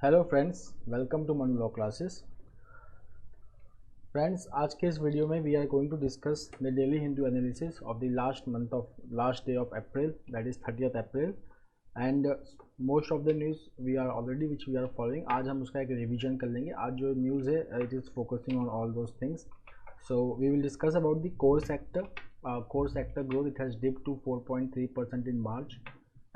Hello friends, welcome to Manu law classes. Friends, आज के इस वीडियो में we are going to discuss the daily Hindu analysis of the last day of April, that is 30th April. And most of the news we are already which we are following. आज हम उसका एक revision कर लेंगे। आज जो news है it is focusing on all those things. So we will discuss about the core sector growth. It has dipped to 4.3% in March.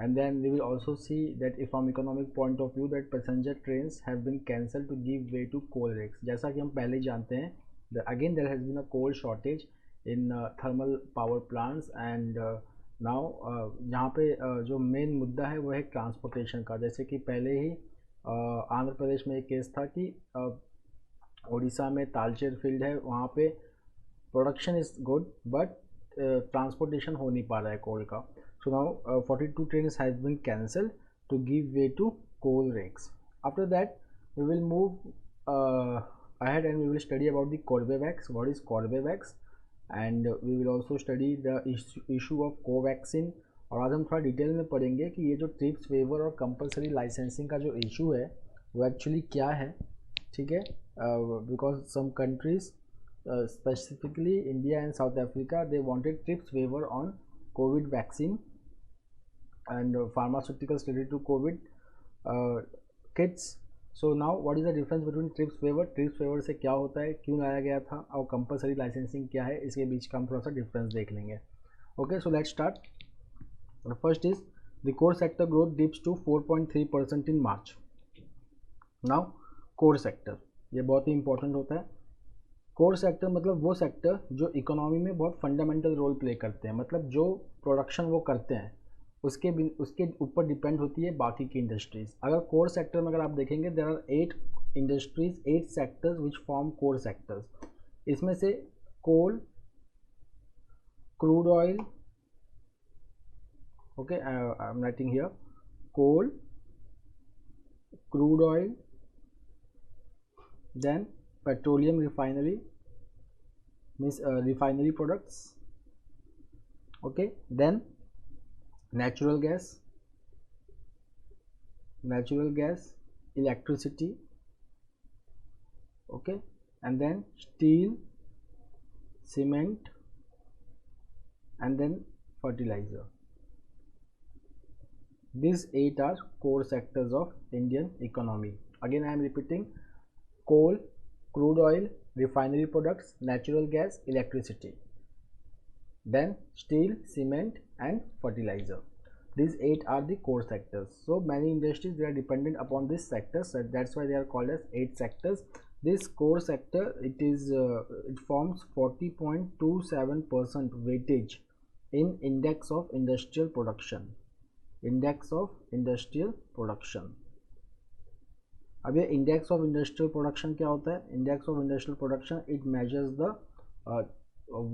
And then we will also see that if from economic point of view that passenger trains have been cancelled to give way to coal rakes. जैसा कि हम पहले ही जानते हैं, again there has been a coal shortage in thermal power plants and now यहाँ पे जो main मुद्दा है वो है ट्रांसपोर्टेशन का। जैसे कि पहले ही आंध्र प्रदेश में एक केस था कि उड़ीसा में तालचेर फील्ड है, वहाँ पे production is good but transportation हो नहीं पा रहा है कोल का। So now 42 trains has been cancelled to give way to coal rakes. After that, we will move ahead and we will study about the Corbevax. What is Corbevax? And we will also study the issue of Covaxin. और आज हम थोड़ा detail में पढ़ेंगे कि ये जो trips waiver और कंपलसरी लाइसेंसिंग का जो इशू है वो एक्चुअली क्या है, ठीक है। Because some countries specifically India and South Africa they wanted TRIPS waiver on Covid vaccine and pharmaceuticals related to COVID kits. So now what is the difference between TRIPS waiver? TRIPS waiver से क्या होता है, क्यों लाया गया था, और compulsory licensing क्या है, इसके बीच का हम थोड़ा सा डिफरेंस देख लेंगे। Okay, so let's start. First is the core sector growth dips to 4.3% in March. Now core sector ये बहुत ही इंपॉर्टेंट होता है। कोर सेक्टर मतलब वो सेक्टर जो इकोनॉमी में बहुत फंडामेंटल रोल प्ले करते हैं, मतलब जो प्रोडक्शन वो करते हैं उसके ऊपर डिपेंड होती है बाकी की इंडस्ट्रीज। अगर कोर सेक्टर में अगर आप देखेंगे there are 8 industries, 8 sectors which form core sectors. इसमें से coal, crude oil, okay I am writing here, coal, crude oil, then petroleum refinery means refinery products, okay, then natural gas, electricity, okay, and then steel, cement, and then fertilizer. These 8 are core sectors of Indian economy. Again I am repeating: coal, crude oil, refinery products, natural gas, electricity, then steel, cement and fertilizer. These 8 are the core sectors. So many industries they are dependent upon these sectors, so that's why they are called as 8 sectors. This core sector it forms 40.27% weightage in index of industrial production. अब ये index of industrial production क्या होता है? Index of industrial production it measures the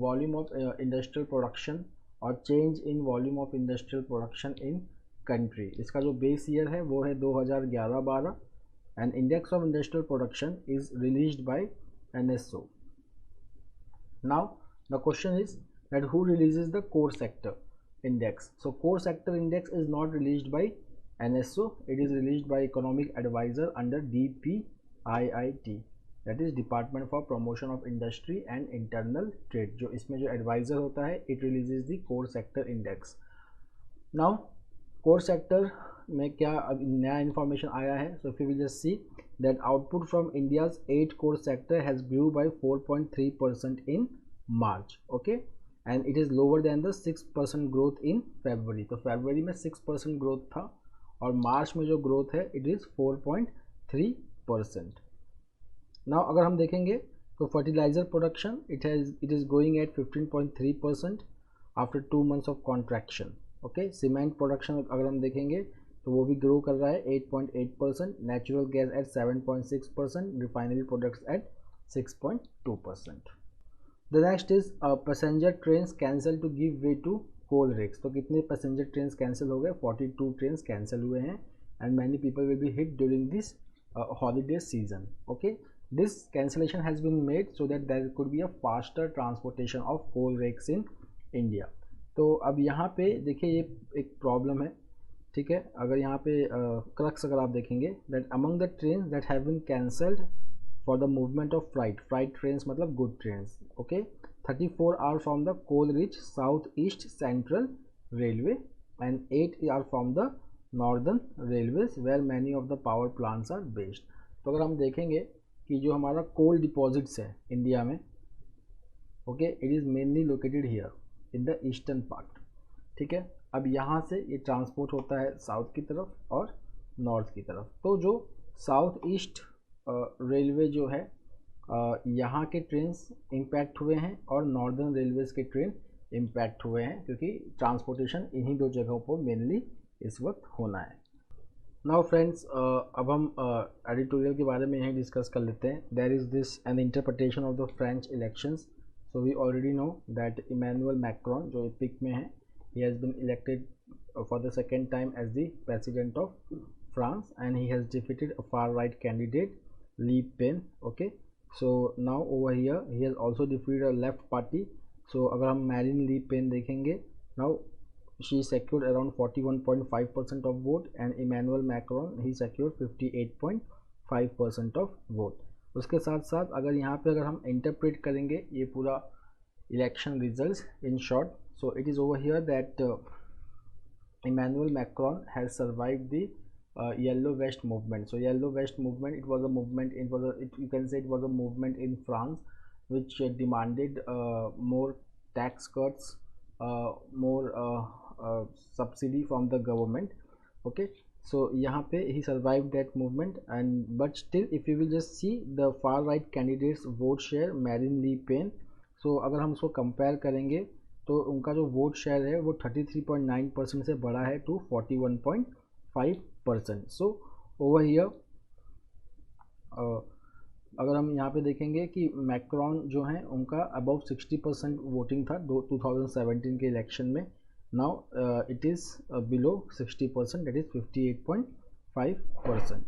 volume of industrial production और change in volume of industrial production in country. इसका जो base year है वो है 2011-12 and index of industrial production is released by NSO. Now the question is that who releases the core sector index? So core sector index is not released by NSO, it is released by economic advisor under DPIIT, that is Department for Promotion of Industry and Internal Trade. जो इसमें जो adviser होता है it releases the core sector index. Now core sector में क्या अब नया information आया है? So if we will just see that output from India's 8 core sector has grew by 4.3% in March, okay, and it is lower than the 6% growth in February. तो फरवरी में 6% growth था और मार्च में जो ग्रोथ है इट इज़ 4.3%। नाउ अगर हम देखेंगे तो fertiliser production it is going at 15.3% after 2 months of contraction, okay. Cement production अगर हम देखेंगे तो वो भी ग्रो कर रहा है 8.8%, natural gas at 7.6%, refinery products at 6.2%। The next is passenger trains cancel to give way to coal rakes. तो कितने पैसेंजर ट्रेन्स कैंसिल हो गए? 42 ट्रेन्स कैंसिल हुए हैं and many people will be hit during this holiday season, okay. This cancellation has been made so that there could be a faster transportation of coal rakes in India. तो अब यहाँ पे देखिए ये एक problem है ठीक है। अगर यहाँ पे क्रक्स अगर आप देखेंगे, that among the train that have been cancelled for the movement of freight trains मतलब goods trains, okay, 34 are from the coal rich south east central railway and 8 are from the northern railways where many of the power plants are based. तो अगर हम देखेंगे कि जो हमारा coal deposits है India में, okay, it is mainly located here in the eastern part, ठीक है। अब यहाँ से ये ट्रांसपोर्ट होता है साउथ की तरफ और नॉर्थ की तरफ। तो जो साउथ ईस्ट रेलवे जो है यहाँ के ट्रेन्स इम्पैक्ट हुए हैं और नॉर्दर्न रेलवेज़ के ट्रेन इम्पैक्ट हुए हैं, क्योंकि ट्रांसपोर्टेशन इन्हीं दो जगहों पर मेनली इस वक्त होना है। नाउ फ्रेंड्स, अब हम एडिटोरियल के बारे में यहीं डिस्कस कर लेते हैं। There is this an interpretation of the French elections. So we already know that Emmanuel Macron जो पिक में है, he has been elected for the second time as the president of France and he has defeated a far right candidate Le Pen, okay. So now over here he has also defeated a left party. So अगर हम Marine Le Pen देखेंगे, now she secured around 41.5% of vote and Emmanuel Macron he secured 58.5% of vote। उसके साथ साथ अगर यहाँ पे अगर हम इंटरप्रेट करेंगे ये पूरा election results in short, so it is over here that Emmanuel Macron has survived the yellow vest movement. So yellow vest movement, it was a movement, you can say it was a movement in France which demanded more tax cuts, more subsidy from the government, okay. So यहाँ पे he survived that movement and but still if you will just see the far right candidates vote share Marine Le Pen, so अगर हम उसको compare करेंगे तो उनका जो vote share है वो 33.9% से बढ़ा है टू 41.5%। सो ओवर हियर अगर हम यहाँ पे देखेंगे कि मैक्रॉन जो है उनका अबव 60% वोटिंग था 2017 के इलेक्शन में, now it is below 60%, that is 58.5%।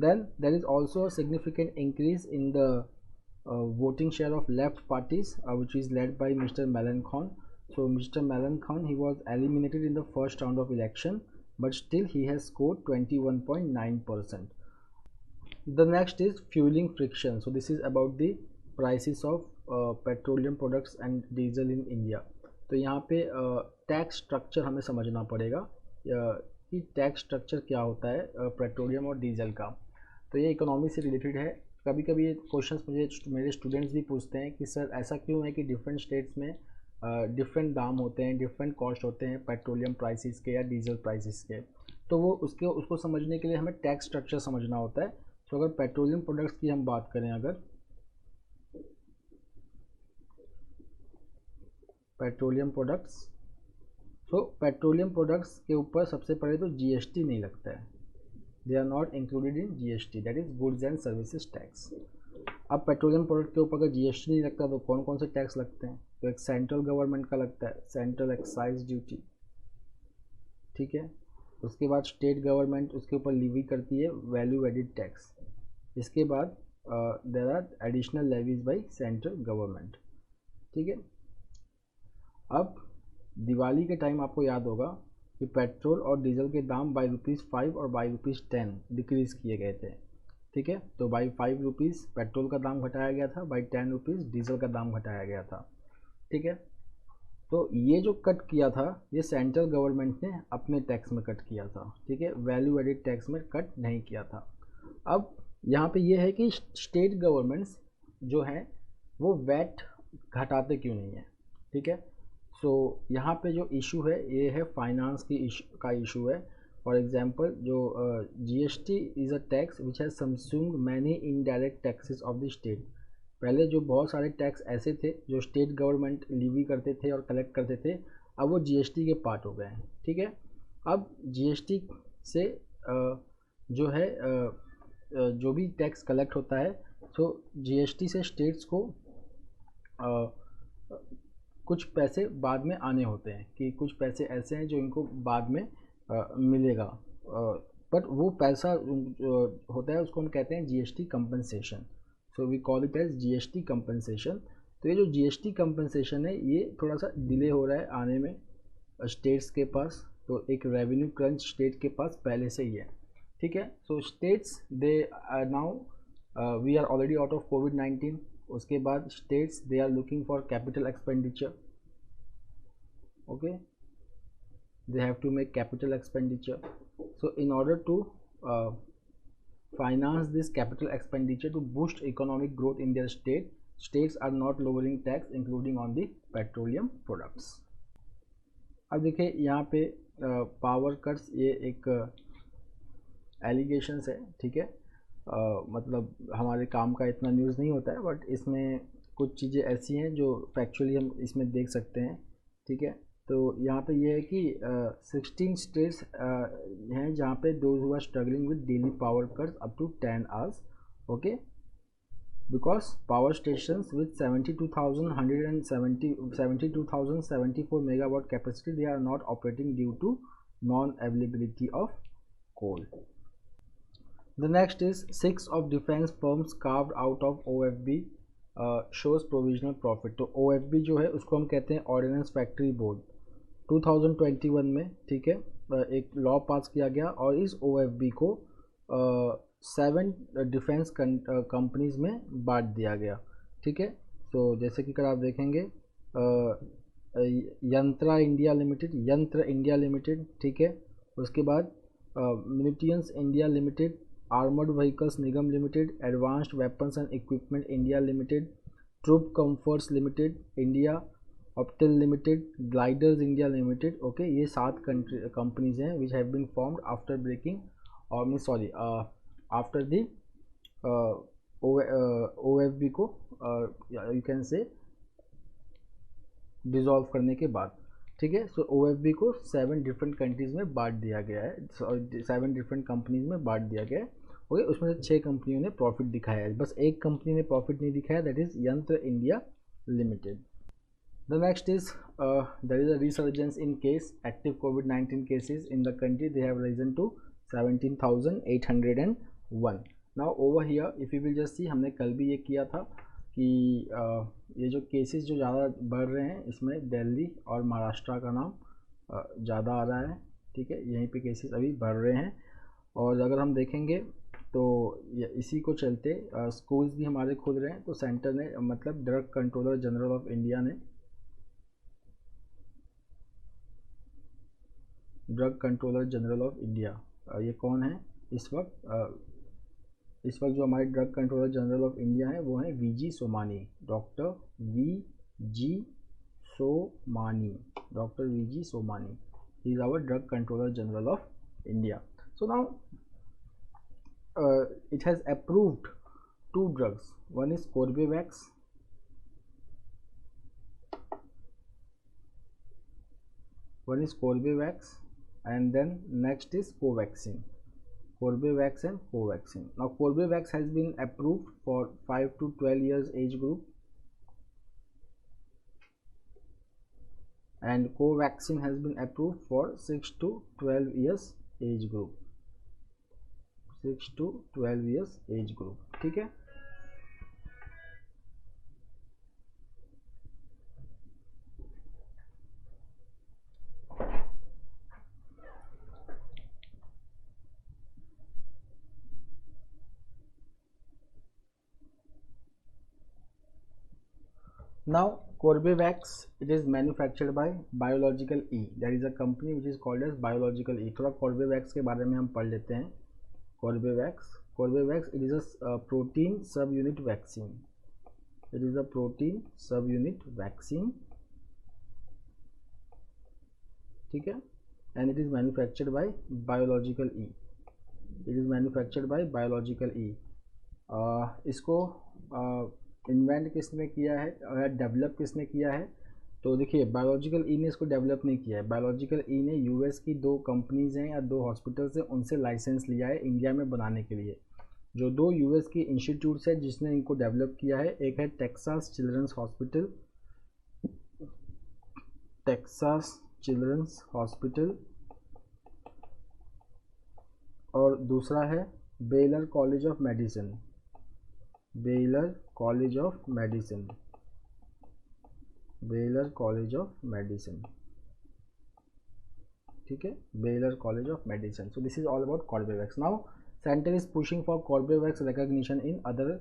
Then there is also a significant increase in the voting share of left parties which is led by Mr. Mélenchon. So Mr. Mélenchon, he was eliminated in the first round of election but still he has scored 21.9%. The next is fueling friction. So this is about the prices of petroleum products and diesel in India. तो यहाँ पे tax structure हमें समझना पड़ेगा कि tax structure क्या होता है पेट्रोलियम और डीजल का। तो ये इकोनॉमी से रिलेटेड है। कभी कभी ये क्वेश्चंस मेरे स्टूडेंट्स भी पूछते हैं कि सर ऐसा क्यों है कि डिफरेंट स्टेट्स में डिफरेंट दाम होते हैं, डिफरेंट कॉस्ट होते हैं पेट्रोलियम प्राइसेस के या डीजल प्राइसेस के। तो वो उसको समझने के लिए हमें टैक्स स्ट्रक्चर समझना होता है। तो अगर पेट्रोलियम प्रोडक्ट्स की हम बात करें, अगर पेट्रोलियम प्रोडक्ट्स, तो पेट्रोलियम प्रोडक्ट्स के ऊपर सबसे पहले तो जीएसटी नहीं लगता है, they are not included in GST, that is goods and services tax. अब पेट्रोलियम प्रोडक्ट के ऊपर अगर जीएसटी नहीं लगता तो कौन कौन से टैक्स लगते हैं? तो एक सेंट्रल गवर्नमेंट का लगता है सेंट्रल एक्साइज ड्यूटी, ठीक है। उसके बाद स्टेट गवर्नमेंट उसके ऊपर लीवी करती है वैल्यू एडिड टैक्स। इसके बाद there are additional levies by central government, ठीक है। अब दिवाली के टाइम आपको याद होगा कि पेट्रोल और डीजल के दाम बाई ₹5 और बाई ₹10 डिक्रीज़ किए गए थे, ठीक है। तो बाई ₹5 पेट्रोल का दाम घटाया गया था, बाई ₹10 डीजल का दाम घटाया गया था, ठीक है। तो ये जो कट किया था ये सेंट्रल गवर्नमेंट ने अपने टैक्स में कट किया था, ठीक है, वैल्यू एडिड टैक्स में कट नहीं किया था। अब यहाँ पे ये है कि स्टेट गवर्नमेंट्स जो हैं वो वैट घटाते क्यों नहीं है, ठीक है। सो यहाँ पे जो इशू है ये है फाइनेंस का इशू है। फॉर एग्जांपल जो GST is a tax which has subsumed many indirect taxes of the state. पहले जो बहुत सारे टैक्स ऐसे थे जो स्टेट गवर्नमेंट लीवी करते थे और कलेक्ट करते थे, अब वो जीएसटी के पार्ट हो गए हैं, ठीक है। अब जीएसटी से जो है जो भी टैक्स कलेक्ट होता है, तो जीएसटी से स्टेट्स को कुछ पैसे बाद में आने होते हैं कि कुछ पैसे ऐसे हैं जो इनको बाद में मिलेगा, बट वो पैसा होता है उसको हम कहते हैं GST compensation. So we call it as GST compensation. तो ये जो जीएसटी कंपनसेशन है ये थोड़ा सा डिले हो रहा है आने में स्टेट्स के पास, तो एक रेवेन्यू क्रंच स्टेट के पास पहले से ही है, ठीक है। So states they are now, we are already out of कोविड-19। उसके बाद states they are looking for capital expenditure, okay, they have to make capital expenditure. So in order to finance this capital expenditure to boost economic growth in their state, states are not lowering tax including on the petroleum products. अब देखिए यहाँ पे power cuts, ये एक allegations है, ठीक है। मतलब हमारे काम का इतना न्यूज़ नहीं होता है, बट इसमें कुछ चीज़ें ऐसी हैं जो फैक्चुअली हम इसमें देख सकते हैं, ठीक है। तो यहाँ पे ये है कि 16 स्टेट्स हैं जहाँ पे those who are struggling with daily power cuts up to 10 hours, okay, because power stations with 72,174 megawatt capacity they are not operating due to non availability of coal. The next is 6 of defense firms carved out of OFB shows provisional profit. तो OFB जो है उसको हम कहते हैं ordnance factory board. 2021 में, ठीक है, एक लॉ पास किया गया और इस OFB को 7 डिफेंस कंपनीज में बांट दिया गया, ठीक है। तो जैसे कि अगर आप देखेंगे यंत्र इंडिया लिमिटेड, ठीक है, उसके बाद munitions India limited, armoured vehicles Nigam limited, advanced weapons and equipment India limited, troop comforts limited India, Optel limited, gliders India limited, okay. ये 7 कंपनीज हैं which have been formed after breaking और after the OFB को you can say dissolve करने के बाद, ठीक है। सो OFB को 7 डिफरेंट कंट्रीज में बांट दिया गया है, 7 डिफरेंट कंपनीज में बांट दिया गया है, ओके। उसमें से 6 कंपनियों ने प्रॉफिट दिखाया है, बस एक कंपनी ने प्रॉफिट नहीं दिखाया, that is Yantra India limited. The next is there is a resurgence in case active कोविड-19 cases in the country. They have risen to 17,801. Now over here if you will just see, हमने कल भी ये किया था कि ये जो केसेस जो ज़्यादा बढ़ रहे हैं इसमें दिल्ली और महाराष्ट्र का नाम ज़्यादा आ रहा है, ठीक है। यहीं पे केसेस अभी बढ़ रहे हैं और अगर हम देखेंगे तो इसी को चलते स्कूल्स भी हमारे खुल रहे हैं. तो सेंटर ने मतलब drug controller general of India ने ये कौन है इस वक्त? इस वक्त जो हमारे drug controller general of India है वो है V G Somani, doctor V G Somani. He is our drug controller general of India. So now it has approved 2 drugs. One is Corbevax, and then next is Covaxin. Corbevax and Covaxin. Now Corbevax has been approved for 5 to 12 years age group, and Covaxin has been approved for 6 to 12 years age group. 6 to 12 years age group, ठीक है. Now Corbevax, it is manufactured by Biological E. There is a company which is called as Biological E. थोड़ा Corbevax के बारे में हम पढ़ लेते हैं. Corbevax, it is a protein subunit vaccine. ठीक है, and it is manufactured by Biological E. इसको इन्वेंट किसने किया है और डेवलप किसने किया है? तो देखिए बायोलॉजिकल ई ने इसको डेवलप नहीं किया है. बायोलॉजिकल ई ने यूएस की 2 कंपनीज हैं या 2 हॉस्पिटल्स हैं, उनसे लाइसेंस लिया है इंडिया में बनाने के लिए. जो 2 यूएस की इंस्टीट्यूट्स है जिसने इनको डेवलप किया है, एक है टेक्सास चिल्ड्रंस हॉस्पिटल और दूसरा है बेलर कॉलेज ऑफ मेडिसिन. ठीक है, baler college of medicine. So this is all about Corbevax. Now centre is pushing for Corbevax recognition in other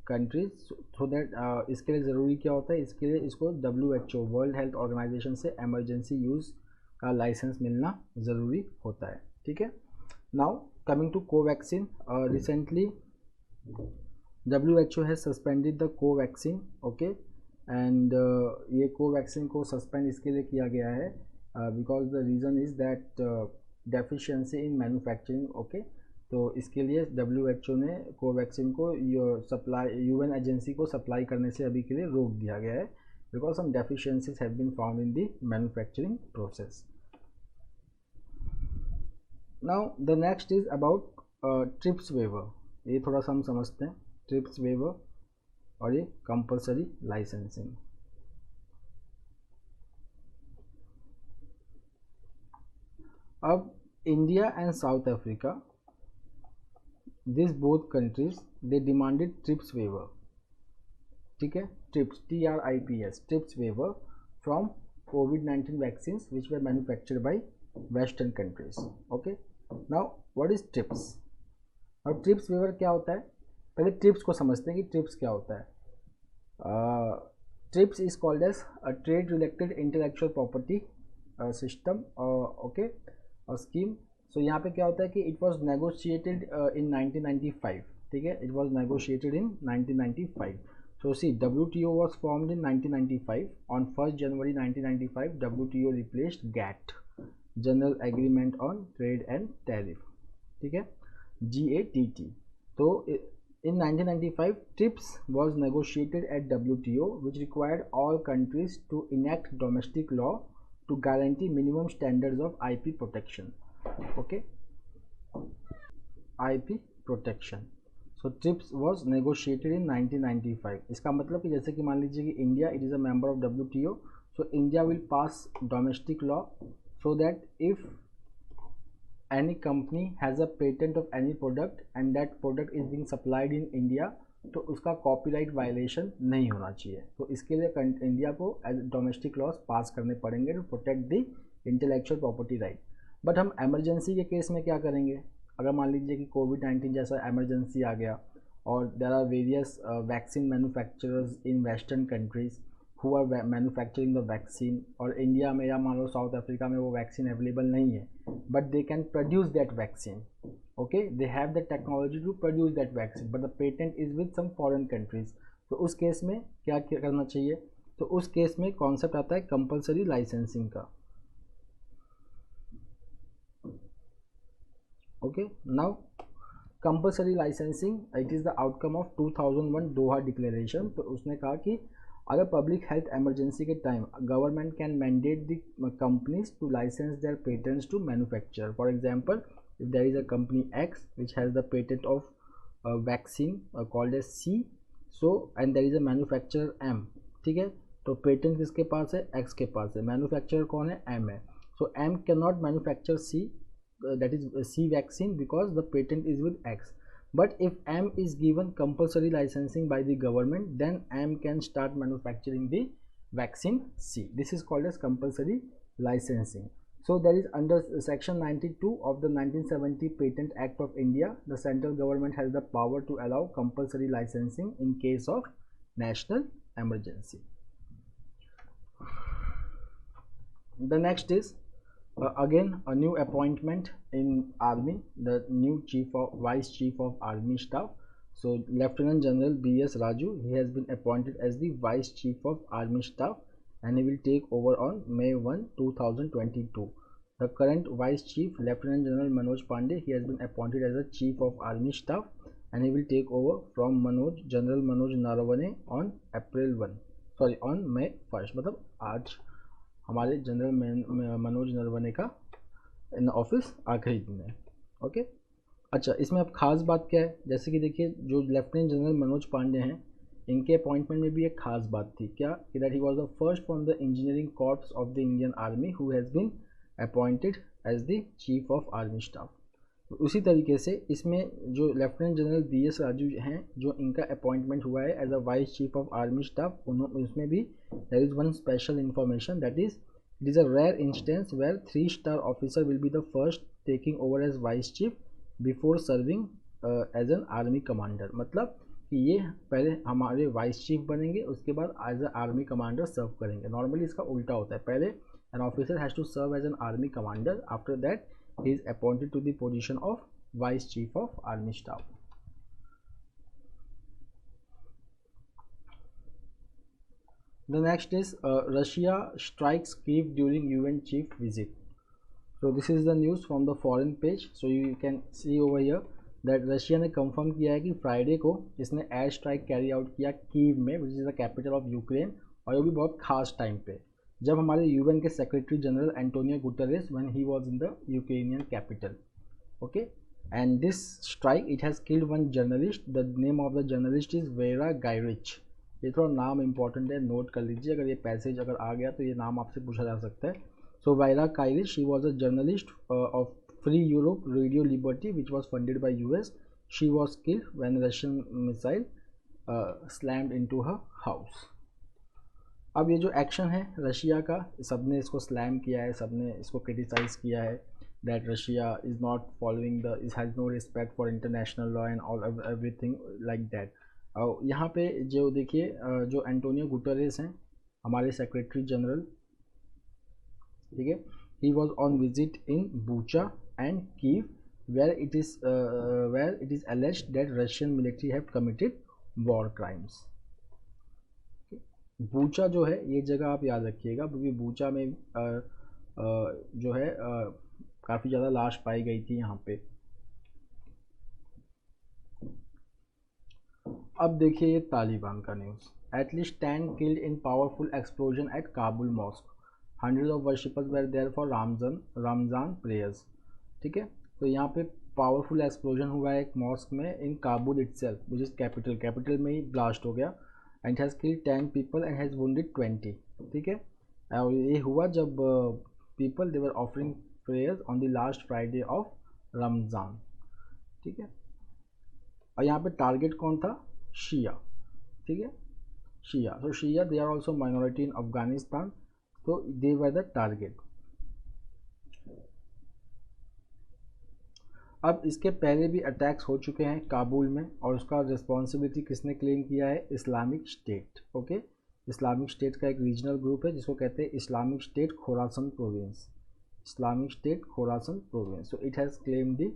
countries so that इसके लिए ज़रूरी क्या होता है, इसके लिए इसको WHO वर्ल्ड हेल्थ ऑर्गेनाइजेशन से एमरजेंसी यूज़ का लाइसेंस मिलना ज़रूरी होता है. ठीक है. Now coming to Covaxin, recently WHO has suspended the Covaxin. Okay, and ये कोवैक्सीन को सस्पेंड इसके लिए किया गया है because the reason is that deficiency in manufacturing. Okay, तो इसके लिए WHO ने कोवैक्सीन को सप्लाई UN एजेंसी को सप्लाई करने से अभी के लिए रोक दिया गया है because some deficiencies have been found in the manufacturing process. Now the next is about TRIPS waiver. ये थोड़ा सा हम समझते हैं, ट्रिप्स वेवर और ये कंपलसरी लाइसेंसिंग. अब India and South Africa, this both countries they demanded TRIPS waiver. ठीक है, TRIPS TRIPS TRIPS waiver from COVID-19 vaccines which were manufactured by western countries. Okay, now what is TRIPS? अब TRIPS waiver क्या होता है, पहले trips को समझते हैं कि ट्रिप्स क्या होता है. TRIPS is called as a trade related intellectual property system. Okay, और स्कीम. सो यहाँ पे क्या होता है कि इट वाज नेगोशिएटेड इन 1995. ठीक है, it was negotiated in 1995. So see WTO was formed in 1995. On 1st January 1995 WTO replaced GATT, General Agreement on Trade and Tariff. ठीक है, GATT. तो in 1995 TRIPS was negotiated at WTO, which required all countries to enact domestic law to guarantee minimum standards of IP protection. Okay, IP protection. So TRIPS was negotiated in 1995. इसका मतलब कि जैसे कि मान लीजिए कि India it is a member of WTO, so India will pass domestic law so that if any company has a patent of any product and that product is being supplied in India, तो उसका copyright violation नहीं होना चाहिए. तो इसके लिए India को as domestic laws pass करने पड़ेंगे to protect the intellectual property right. But हम एमरजेंसी के केस में क्या करेंगे, अगर मान लीजिए कि COVID-19 जैसा एमरजेंसी आ गया और there are various vaccine manufacturers in western countries who are manufacturing the vaccine, और इंडिया में या मान लो साउथ अफ्रीका में वो वैक्सीन अवेलेबल नहीं है, but they can produce that vaccine. Okay, they have the technology to produce that vaccine but the patent is with some foreign countries. तो उस केस में क्या करना चाहिए, तो उस केस में कॉन्सेप्ट आता है कंपलसरी लाइसेंसिंग का. Okay, now compulsory licensing it is the outcome of 2001 Doha declaration. तो उसने कहा कि अगर पब्लिक हेल्थ एमरजेंसी के time government can mandate the companies to license their patents to manufacture. For example, if there is a company X which has the patent of vaccine called as C, so and there is a manufacturer M. ठीक है, तो patent किसके पास है, X के पास है, manufacturer कौन है, M है. सो M can not manufacture C, that is C vaccine because the patent is with X. But if M is given compulsory licensing by the government, then M can start manufacturing the vaccine C. This is called as compulsory licensing. So there is under section 92 of the 1970 Patent Act of India, the central government has the power to allow compulsory licensing in case of national emergency. The next is again a new appointment in army, the new vice chief of army staff. So Lieutenant General B.S. Raju, he has been appointed as the vice chief of army staff and he will take over on May 1, 2022. The current vice chief Lieutenant General Manoj Pandey, he has been appointed as a chief of army staff and he will take over from General Manoj Narawane on May 1st. मतलब आज हमारे general Manoj Naravane का in office आखिरी दिन है. Okay, अच्छा, इसमें अब खास बात क्या है, जैसे कि देखिए जो लेफ्टिनेंट जनरल मनोज पांडे हैं, इनके अपॉइंटमेंट में भी एक खास बात थी. क्या कि that he was the first from the engineering corps of the Indian army who has been appointed as the chief of army staff. उसी तरीके से इसमें जो लेफ्टिनेंट जनरल B.S. राजू हैं, जो इनका अपॉइंटमेंट हुआ है as a vice chief of army staff, उसमें भी there is one special information that is It is a rare instance where 3-star officer will be the first taking over as vice chief before serving as an army commander. मतलब कि ये पहले हमारे vice chief बनेंगे, उसके बाद as a army commander serve करेंगे. Normally इसका उल्टा होता है, पहले an officer has to serve as an army commander, after that he is appointed to the position of vice chief of army staff. The next is Russia strikes Kyiv during UN chief visit. So this is the news from the foreign page. So you can see over here that Russia ने confirm किया है कि Friday को इसने air strike carry out किया Kyiv में, which is the capital of Ukraine, और वो भी बहुत खास टाइम पे जब हमारे यूएन के secretary general Antonio Guterres when he was in the Ukrainian capital. Okay, and this strike it has killed one journalist. The name of the journalist is Vera Gyrich. ये थोड़ा नाम इंपॉर्टेंट है, note कर लीजिए, अगर ये passage अगर आ गया तो ये नाम आपसे पूछा जा सकता है. So Vera Gyrich, she was a journalist of Free Europe Radio Liberty, which was funded by US. She was killed when Russian missile slammed into her house. अब ये जो एक्शन है रशिया का, सबने इसको स्लैम किया है, सबने इसको क्रिटिसाइज़ किया है that Russia is not following the, it has no respect for international law and all everything like that. और यहाँ पे जो देखिए जो एंटोनियो गुटेरेस हैं हमारे सेक्रेटरी जनरल, ठीक है, he was on visit in Bucha and Kyiv where it is alleged that Russian military have committed war crimes. Bucha जो है ये जगह आप याद रखिएगा, क्योंकि बूचा में जो है काफ़ी ज़्यादा लाश पाई गई थी यहाँ पे. अब देखिए ये तालिबान का news. At least 10 killed in powerful explosion at Kabul mosque. Hundreds of worshippers were there for Ramzan prayers. ठीक है, तो यहाँ पे पावरफुल एक्सप्लोजन हुआ है एक मॉस्क में in Kabul itself, which is capital में ही ब्लास्ट हो गया. And has killed 10 people and has wounded 20. ठीक है, और ये हुआ जब people they were offering prayers on the last Friday of Ramzan. ठीक है, और यहाँ पे टारगेट कौन था? शिया. ठीक है, Shia. So Shia they are also minority in Afghanistan, तो दे वर द टारगेट. अब इसके पहले भी अटैक्स हो चुके हैं काबुल में, और उसका रिस्पॉन्सिबिलिटी किसने क्लेम किया है? Islamic State. Okay, Islamic State का एक रीजनल ग्रुप है जिसको कहते हैं Islamic State Khorasan province. Islamic State Khorasan province. So it has claim the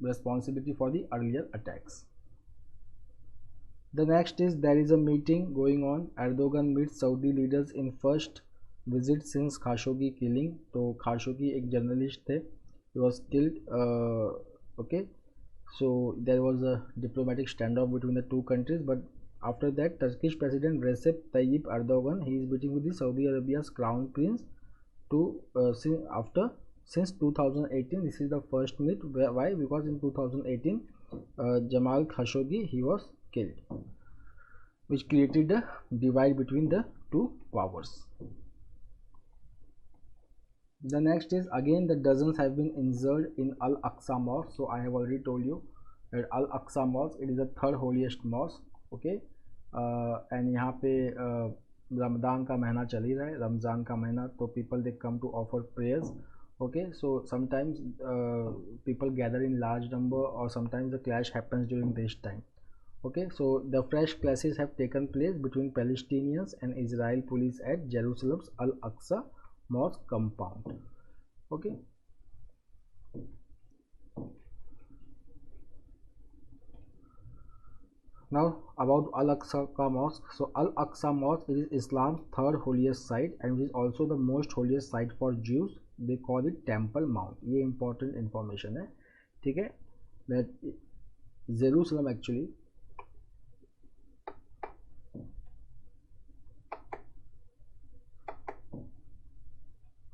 responsibility for the earlier attacks. The next is there is a meeting going on. Erdogan meets Saudi leaders in first visit since Khashoggi killing. तो Khashoggi एक journalist थे, he was killed. Okay, so there was a diplomatic standoff between the two countries, but after that Turkish President Recep Tayyip Erdogan, he is meeting with the Saudi Arabia's crown prince to since 2018. This is the first meet. Why? Because in 2018 Jamal Khashoggi he was killed, which created a divide between the two powers. The next is again the dozens have been injured in Al-Aqsa Mosque. So I have already told you that Al-Aqsa Mosque, it is the third holiest mosque. Okay, and यहाँ पे रमज़ान का महीना चल ही रहा है, रमज़ान का महीना, तो people they come to offer prayers. Okay, so sometimes people gather in large number, or sometimes the clash happens during this time. Okay, so the fresh clashes have taken place between Palestinians and Israel police at Jerusalem's Al-Aqsa Mosque compound. Okay, now about Al-Aqsa Mosque. So Al-Aqsa Mosque is Islam's third holiest site and is also the most holiest site for Jews. They call it Temple Mount. ये important information है. ठीक है, that Jerusalem actually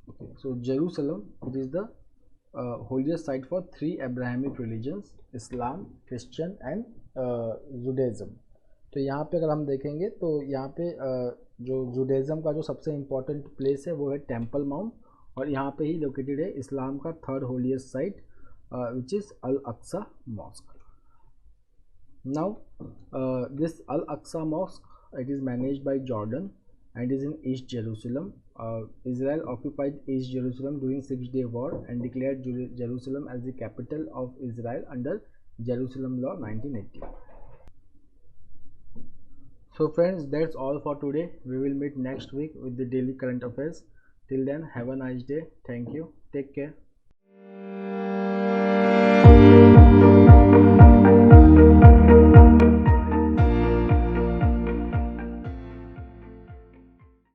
okay, so Jerusalem, it is the holiest site for three Abrahamic religions, Islam, Christian and Judaism. तो यहाँ पे अगर हम देखेंगे तो यहाँ पे जो जुडाइज्म का जो सबसे इम्पोर्टेंट प्लेस है वो है टेम्पल माउंट, और यहाँ पे ही लोकेटेड है इस्लाम का third holiest site which is Al Aqsa mosque. Now this Al Aqsa mosque, it is managed by Jordan, and is in East Jerusalem. Israel occupied East Jerusalem during Six-Day War and declared Jerusalem as the capital of Israel under Jerusalem Law 1980. So friends, that's all for today. We will meet next week with the daily current affairs. Till then, have a nice day. Thank you. Take care.